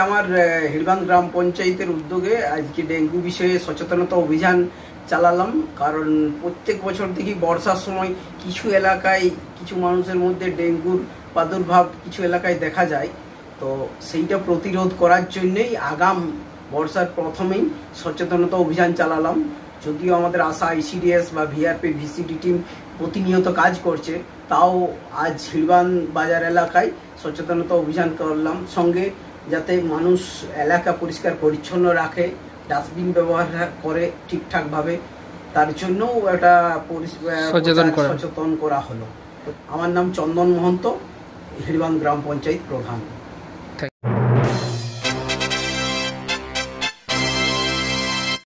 আমার হিড়বাঁধ গ্রাম পঞ্চায়েতের উদ্যোগে আজকে ডেঙ্গু বিষয়ে সচেতনতা অভিযান চালালাম। কারণ প্রত্যেক বছর দেখি বর্ষার সময় কিছু এলাকায় কিছু মানুষের মধ্যে ডেঙ্গুর প্রাদুর্ভাব কিছু এলাকায় দেখা যায়। তো সেইটা প্রতিরোধ করার জন্যই আগাম বর্ষার প্রথমেই সচেতনতা অভিযান চালালাম। যদিও আমাদের আশা আইসিডিএস বা ভিআরপি ভিসিডি টিম প্রতিনিয়ত কাজ করছে, তাও আজ হিড়বাঁধ বাজার এলাকায় সচেতনতা অভিযান করলাম। সঙ্গে যাতে মানুষ এলাকা পরিষ্কার পরিচ্ছন্ন রাখে, ডাস্টবিন ব্যবহার করে ঠিকঠাকভাবে, তার জন্যও একটা সচেতন করা হলো। আমার নাম চন্দন মহন্ত, হিড়বাঁধ গ্রাম পঞ্চায়েত প্রধান।